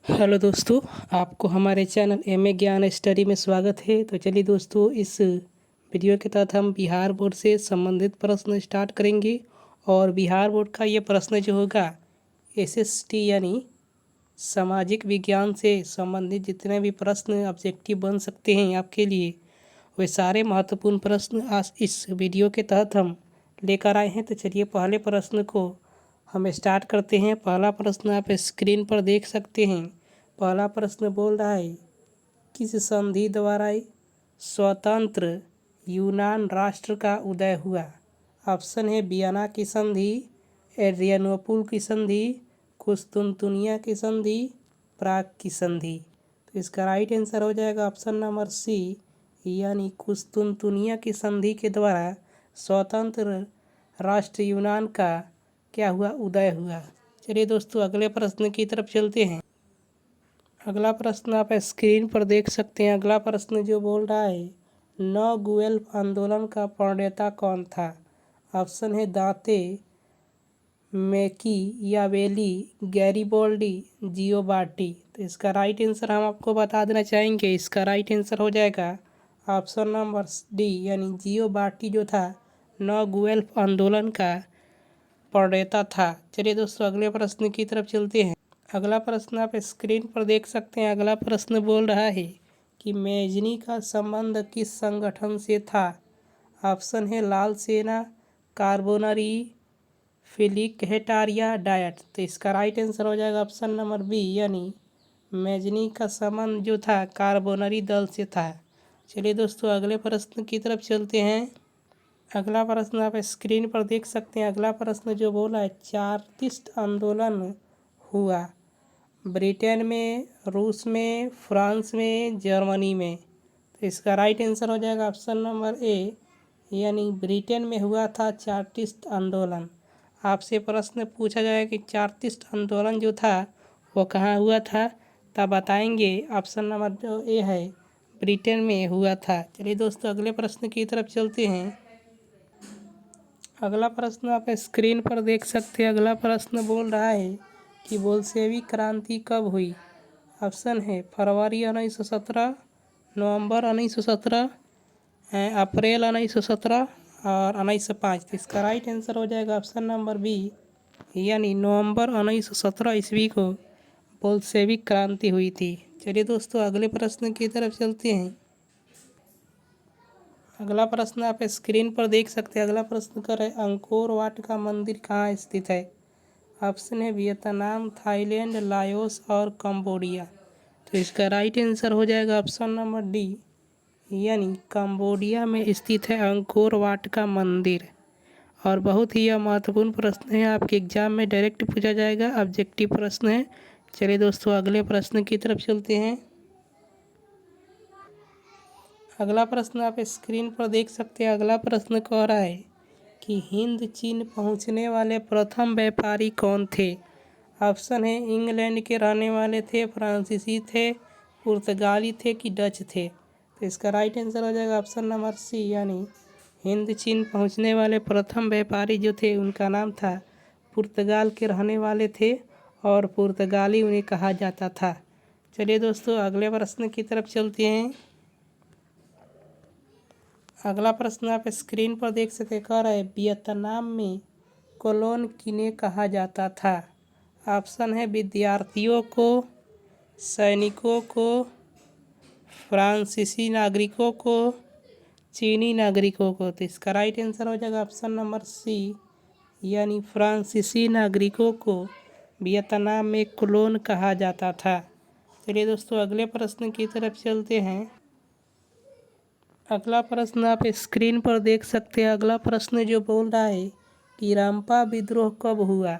Hello दोस्तों, आपको हमारे चैनल एमए ज्ञान स्टडी में स्वागत है। तो चलिए दोस्तों, इस वीडियो के तहत हम बिहार बोर्ड से संबंधित प्रश्न स्टार्ट करेंगे। और बिहार बोर्ड का ये प्रश्न जो होगा एसएसटी यानी सामाजिक विज्ञान से संबंधित जितने भी प्रश्न ऑब्जेक्टिव बन सकते हैं आपके लिए, वे सारे महत्वपूर्ण प्रश्न आज इस वीडियो के तहत हम लेकर आए हैं। तो चलिए पहले प्रश्न को हम स्टार्ट करते हैं। पहला प्रश्न आप स्क्रीन पर देख सकते हैं। पहला प्रश्न बोल रहा है, किस संधि द्वारा स्वतंत्र यूनान राष्ट्र का उदय हुआ? ऑप्शन है वियना की संधि, एड्रियानोपुल की संधि, कुस्तुनतुनिया की संधि, प्राग की संधि। तो इसका राइट आंसर हो जाएगा ऑप्शन नंबर सी, यानी कुस्तुनतुनिया की संधि के द्वारा स्वतंत्र राष्ट्र यूनान का क्या हुआ? उदय हुआ। चलिए दोस्तों, अगले प्रश्न की तरफ चलते हैं। अगला प्रश्न आप स्क्रीन पर देख सकते हैं। अगला प्रश्न जो बोल रहा है, नो गुएल्फ आंदोलन का प्रणेता कौन था? ऑप्शन है दांते मैकियावेली, गैरिबोल्डी, जियोबार्टी। तो इसका राइट आंसर हम आपको बता देना चाहेंगे। इसका राइट आंसर हो जाएगा ऑप्शन नंबर डी, यानी जियोबार्टी जो था नो गुएल्फ आंदोलन का प्रणेता था। चलिए दोस्तों, अगले प्रश्न की तरफ चलते हैं। अगला प्रश्न आप स्क्रीन पर देख सकते हैं। अगला प्रश्न बोल रहा है कि मैजनी का संबंध किस संगठन से था? ऑप्शन है लाल सेना, कार्बोनरी, फिलिकहेटारिया, डायट। तो इसका राइट आंसर हो जाएगा ऑप्शन नंबर बी, यानी मैजनी का संबंध जो था कार्बोनरी दल से था। चलिए दोस्तों, अगले प्रश्न की तरफ चलते हैं। अगला प्रश्न आप स्क्रीन पर देख सकते हैं। अगला प्रश्न जो बोला है, चार्टिस्ट आंदोलन हुआ ब्रिटेन में, रूस में, फ्रांस में, जर्मनी में। तो इसका राइट आंसर हो जाएगा ऑप्शन नंबर ए, यानी ब्रिटेन में हुआ था चार्टिस्ट आंदोलन। आपसे प्रश्न पूछा जाएगा कि चार्टिस्ट आंदोलन जो था वो कहाँ हुआ था, तब बताएंगे। ऑप्शन नंबर जो ए है, ब्रिटेन में हुआ था। चलिए दोस्तों, अगले प्रश्न की तरफ चलते हैं। अगला प्रश्न आप स्क्रीन पर देख सकते हैं। अगला प्रश्न बोल रहा है कि बोल्शेविक क्रांति कब हुई? ऑप्शन है फरवरी 1917, नवंबर 1917, अप्रैल 1917 और 1905। तो इसका राइट आंसर हो जाएगा ऑप्शन नंबर बी, यानी नवंबर 1917 ईस्वी को बोल्शेविक क्रांति हुई थी। चलिए दोस्तों, अगले प्रश्न की तरफ चलते हैं। अगला प्रश्न आप स्क्रीन पर देख सकते हैं। अगला प्रश्न कर रहे, अंकोर वाट का मंदिर कहाँ स्थित है? ऑप्शन है वियतनाम, थाईलैंड, लाओस और कंबोडिया। तो इसका राइट आंसर हो जाएगा ऑप्शन नंबर डी, यानी कंबोडिया में स्थित है अंकोर वाट का मंदिर। और बहुत ही यह महत्वपूर्ण प्रश्न है, आपके एग्जाम में डायरेक्ट पूछा जाएगा, ऑब्जेक्टिव प्रश्न है। चलिए दोस्तों, अगले प्रश्न की तरफ चलते हैं। अगला प्रश्न आप स्क्रीन पर देख सकते हैं। अगला प्रश्न कह रहा है कि हिंद चीन पहुंचने वाले प्रथम व्यापारी कौन थे? ऑप्शन है इंग्लैंड के रहने वाले थे, फ्रांसीसी थे, पुर्तगाली थे कि डच थे। तो इसका राइट आंसर हो जाएगा ऑप्शन नंबर सी, यानी हिंद चीन पहुंचने वाले प्रथम व्यापारी जो थे उनका नाम था, पुर्तगाल के रहने वाले थे और पुर्तगाली उन्हें कहा जाता था। चलिए दोस्तों, अगले प्रश्न की तरफ चलते हैं। अगला प्रश्न आप स्क्रीन पर देख सकते, कह रहा है वियतनाम में कोलोन किन्हें कहा जाता था? ऑप्शन है विद्यार्थियों को, सैनिकों को, फ्रांसीसी नागरिकों को, चीनी नागरिकों को। तो इसका राइट आंसर हो जाएगा ऑप्शन नंबर सी, यानी फ्रांसीसी नागरिकों को वियतनाम में कोलोन कहा जाता था। चलिए दोस्तों, अगले प्रश्न की तरफ चलते हैं। अगला प्रश्न आप स्क्रीन पर देख सकते हैं। अगला प्रश्न जो बोल रहा है कि रामपा विद्रोह कब हुआ?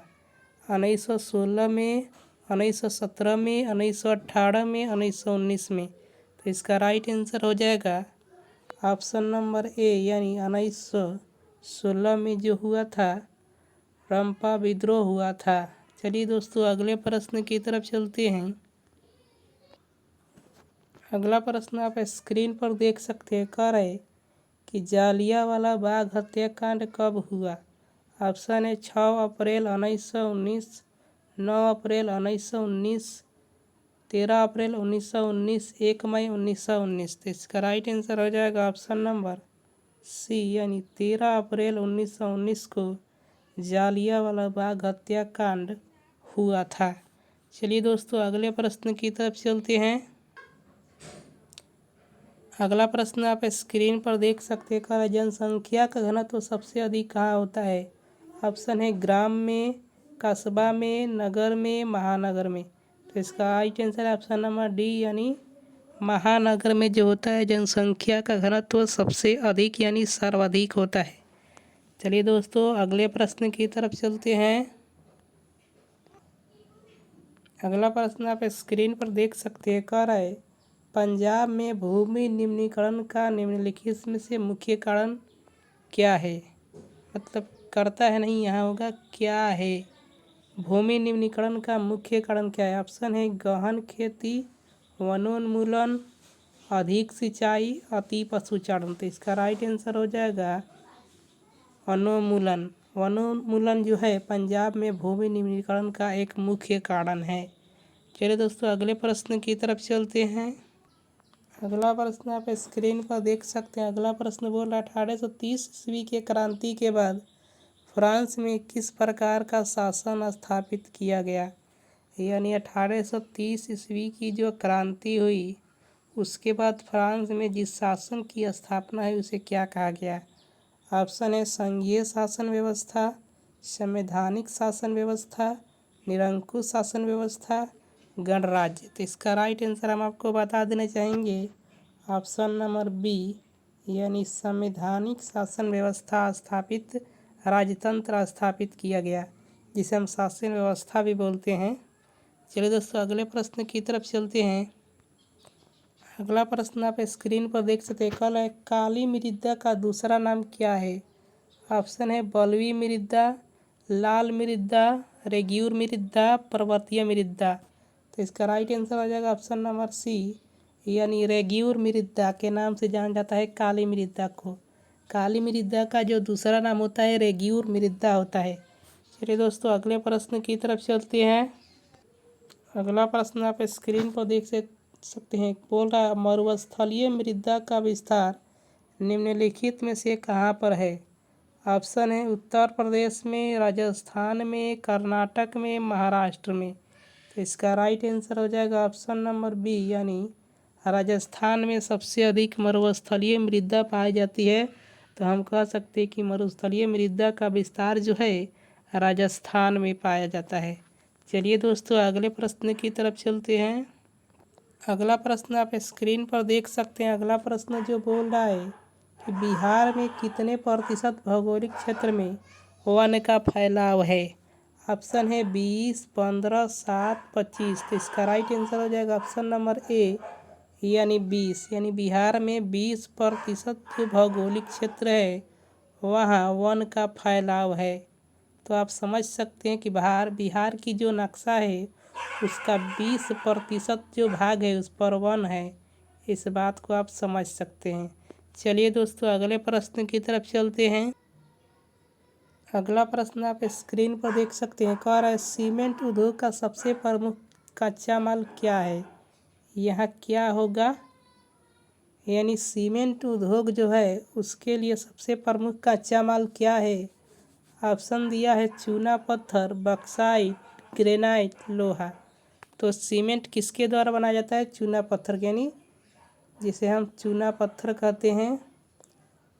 1916 में, 1917 में, 1918 में, 1919 में। तो इसका राइट आंसर हो जाएगा ऑप्शन नंबर ए, यानी 1916 में जो हुआ था रामपा विद्रोह हुआ था। चलिए दोस्तों, अगले प्रश्न की तरफ चलते हैं। अगला प्रश्न आप स्क्रीन पर देख सकते हैं। कह रहे कि जालियांवाला बाग हत्याकांड कब हुआ? ऑप्शन है 6 अप्रैल 1919, 9 अप्रैल 1919, 13 अप्रैल 1919, 1 मई 1919। तो इसका राइट आंसर हो जाएगा ऑप्शन नंबर सी, यानी 13 अप्रैल 1919 को जालियांवाला बाग हत्याकांड हुआ था। चलिए दोस्तों अगले प्रश्न की तरफ चलते हैं। अगला प्रश्न आप स्क्रीन पर देख सकते हैं। जनसंख्या का घनत्व सबसे अधिक कहाँ होता है? ऑप्शन है ग्राम में, कस्बा में, नगर में, महानगर में। तो इसका राइट आंसर है ऑप्शन नंबर डी, यानी महानगर में जो होता है जनसंख्या का घनत्व सबसे अधिक यानी सर्वाधिक होता है। चलिए दोस्तों अगले प्रश्न की तरफ चलते हैं। अगला प्रश्न आप स्क्रीन पर देख सकते हैं। कह रहा है पंजाब में भूमि निम्नीकरण का निम्नलिखित में से मुख्य कारण क्या है? मतलब करता है नहीं, यहाँ होगा क्या है। भूमि निम्नीकरण का मुख्य कारण क्या है? ऑप्शन है गहन खेती, वनोन्मूलन, अधिक सिंचाई, अति पशुचारण। तो इसका राइट आंसर हो जाएगा वनोन्मूलन। वनोन्मूलन जो है पंजाब में भूमि निम्नीकरण का एक मुख्य कारण है। चलिए दोस्तों अगले प्रश्न की तरफ चलते हैं। अगला प्रश्न आप स्क्रीन पर देख सकते हैं। अगला प्रश्न बोल रहा है 1830 ईस्वी के क्रांति के बाद फ्रांस में किस प्रकार का शासन स्थापित किया गया? यानी 1830 ईस्वी की जो क्रांति हुई उसके बाद फ्रांस में जिस शासन की स्थापना है उसे क्या कहा गया? ऑप्शन है संघीय शासन व्यवस्था, संवैधानिक शासन व्यवस्था, निरंकुश शासन व्यवस्था, गणराज्य। तो इसका राइट आंसर हम आपको बता देना चाहेंगे ऑप्शन नंबर बी, यानी संवैधानिक शासन व्यवस्था स्थापित, राजतंत्र स्थापित किया गया, जिसे हम शासन व्यवस्था भी बोलते हैं। चलिए दोस्तों अगले प्रश्न की तरफ चलते हैं। अगला प्रश्न आप स्क्रीन पर देख सकते हैं। कल है काली मृदा का दूसरा नाम क्या है? ऑप्शन है बलुई मृदा, लाल मृदा, रेग्यूर मृदा, पर्वतीय मृदा। तो इसका राइट आंसर हो जाएगा ऑप्शन नंबर सी, यानी रेग्यूर मृदा के नाम से जाना जाता है काली मृदा को। काली मृदा का जो दूसरा नाम होता है रेग्यूर मृदा होता है। चलिए दोस्तों अगले प्रश्न की तरफ चलते हैं। अगला प्रश्न आप स्क्रीन पर देख सकते हैं। बोल रहा है मरुस्थलीय मृदा का विस्तार निम्नलिखित में से कहाँ पर है? ऑप्शन है उत्तर प्रदेश में, राजस्थान में, कर्नाटक में, महाराष्ट्र में। तो इसका राइट आंसर हो जाएगा ऑप्शन नंबर बी, यानी राजस्थान में सबसे अधिक मरुस्थलीय मृदा पाई जाती है। तो हम कह सकते हैं कि मरुस्थलीय मृदा का विस्तार जो है राजस्थान में पाया जाता है। चलिए दोस्तों अगले प्रश्न की तरफ चलते हैं। अगला प्रश्न आप स्क्रीन पर देख सकते हैं। अगला प्रश्न जो बोल रहा है कि बिहार में कितने प्रतिशत भौगोलिक क्षेत्र में वन का फैलाव है? ऑप्शन है 20, 15, 7, 25। तो इसका राइट आंसर हो जाएगा ऑप्शन नंबर ए, यानी 20। यानी बिहार में 20% जो भौगोलिक क्षेत्र है वहाँ वन का फैलाव है। तो आप समझ सकते हैं कि बिहार की जो नक्शा है उसका 20% जो भाग है उस पर वन है। इस बात को आप समझ सकते हैं। चलिए दोस्तों अगले प्रश्न की तरफ चलते हैं। अगला प्रश्न आप स्क्रीन पर देख सकते हैं। कह रहा है सीमेंट उद्योग का सबसे प्रमुख कच्चा माल क्या है? यहाँ क्या होगा? यानी सीमेंट उद्योग जो है उसके लिए सबसे प्रमुख कच्चा माल क्या है? ऑप्शन दिया है चूना पत्थर, बक्साइट, ग्रेनाइट, लोहा। तो सीमेंट किसके द्वारा बनाया जाता है? चूना पत्थर, यानी जिसे हम चूना पत्थर कहते हैं,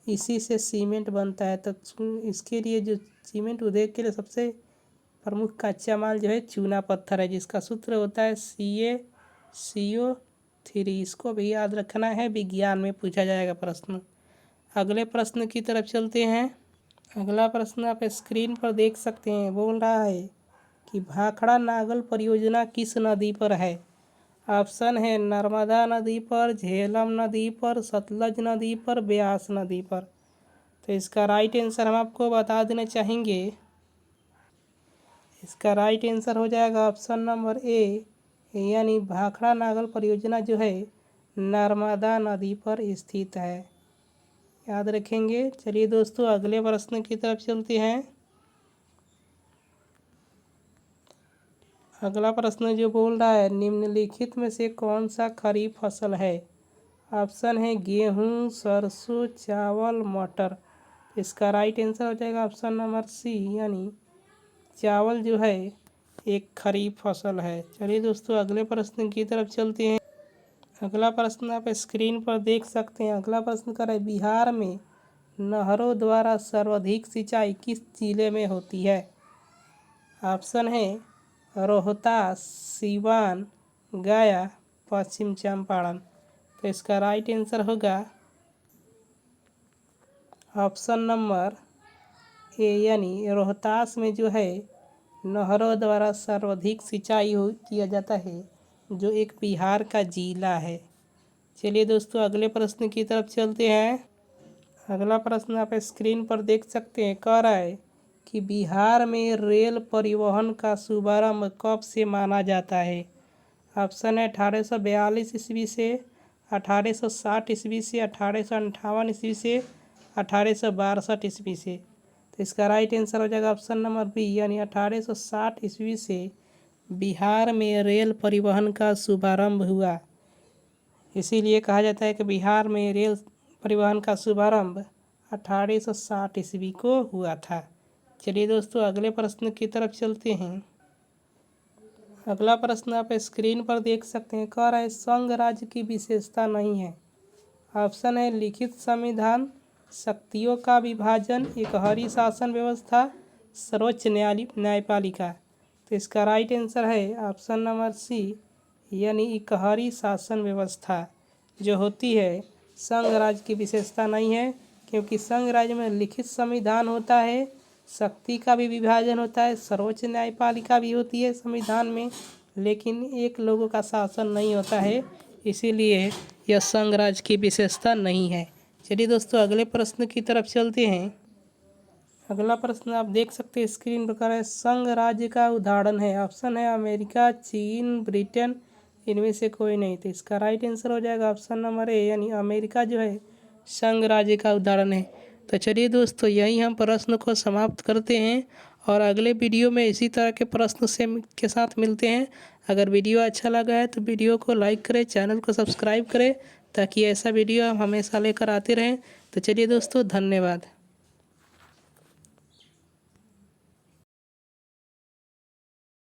इसी से सीमेंट बनता है। तो इसके लिए जो सीमेंट उद्योग के लिए सबसे प्रमुख कच्चा माल जो है चूना पत्थर है, जिसका सूत्र होता है CaCO3। इसको भी याद रखना है, विज्ञान में पूछा जाएगा प्रश्न। अगले प्रश्न की तरफ चलते हैं। अगला प्रश्न आप स्क्रीन पर देख सकते हैं। बोल रहा है कि भाखड़ा नागल परियोजना किस नदी पर है? ऑप्शन है नर्मदा नदी पर, झेलम नदी पर, सतलज नदी पर, ब्यास नदी पर। तो इसका राइट आंसर हम आपको बता देना चाहेंगे। इसका राइट आंसर हो जाएगा ऑप्शन नंबर ए, यानी भाखड़ा नागल परियोजना जो है नर्मदा नदी पर स्थित है। याद रखेंगे। चलिए दोस्तों अगले प्रश्न की तरफ चलते हैं। अगला प्रश्न जो बोल रहा है, निम्नलिखित में से कौन सा खरीफ फसल है। ऑप्शन है गेहूँ, सरसों, चावल, मटर। इसका राइट आंसर हो जाएगा ऑप्शन नंबर सी, यानी चावल जो है एक खरीफ फसल है। चलिए दोस्तों अगले प्रश्न की तरफ चलते हैं। अगला प्रश्न आप स्क्रीन पर देख सकते हैं। अगला प्रश्न कर रहा है, बिहार में नहरों द्वारा सर्वाधिक सिंचाई किस जिले में होती है। ऑप्शन है रोहतास, सीवान, गया, पश्चिम चंपारण। तो इसका राइट आंसर होगा ऑप्शन नंबर ए, यानी रोहतास में जो है नहरों द्वारा सर्वाधिक सिंचाई किया जाता है, जो एक बिहार का जिला है। चलिए दोस्तों अगले प्रश्न की तरफ चलते हैं। अगला प्रश्न आप स्क्रीन पर देख सकते हैं। कह रहा है कि बिहार में रेल परिवहन का शुभारंभ कब से माना जाता है। ऑप्शन है 1842 ईस्वी से, 1860 ईस्वी से, 1858 ईस्वी से, 1862 ईस्वी से। तो इसका राइट आंसर हो जाएगा ऑप्शन नंबर बी, यानी 1860 ईस्वी से बिहार में रेल परिवहन का शुभारंभ हुआ। इसीलिए कहा जाता है कि बिहार में रेल परिवहन का शुभारंभ 1860 ईस्वी को हुआ था। चलिए दोस्तों अगले प्रश्न की तरफ चलते हैं। अगला प्रश्न आप स्क्रीन पर देख सकते हैं। कह रहा है संघ राज्य की विशेषता नहीं है। ऑप्शन है लिखित संविधान, शक्तियों का विभाजन, एकहरी शासन व्यवस्था, सर्वोच्च न्यायपालिका। तो इसका राइट आंसर है ऑप्शन नंबर सी, यानी एकहरी शासन व्यवस्था जो होती है संघ राज्य की विशेषता नहीं है, क्योंकि संघ राज्य में लिखित संविधान होता है, शक्ति का भी विभाजन होता है, सर्वोच्च न्यायपालिका भी होती है संविधान में, लेकिन एक लोगों का शासन नहीं होता है, इसीलिए यह संघ राज्य की विशेषता नहीं है। चलिए दोस्तों अगले प्रश्न की तरफ चलते हैं। अगला प्रश्न आप देख सकते हैं स्क्रीन पर। है संघ राज्य का उदाहरण है। ऑप्शन है अमेरिका, चीन, ब्रिटेन, इनमें से कोई नहीं। तो इसका राइट आंसर हो जाएगा ऑप्शन नंबर ए, यानी अमेरिका जो है संघ राज्य का उदाहरण है। तो चलिए दोस्तों यहीं हम प्रश्न को समाप्त करते हैं और अगले वीडियो में इसी तरह के प्रश्न से के साथ मिलते हैं। अगर वीडियो अच्छा लगा है तो वीडियो को लाइक करें, चैनल को सब्सक्राइब करें, ताकि ऐसा वीडियो हम हमेशा लेकर आते रहें। तो चलिए दोस्तों धन्यवाद।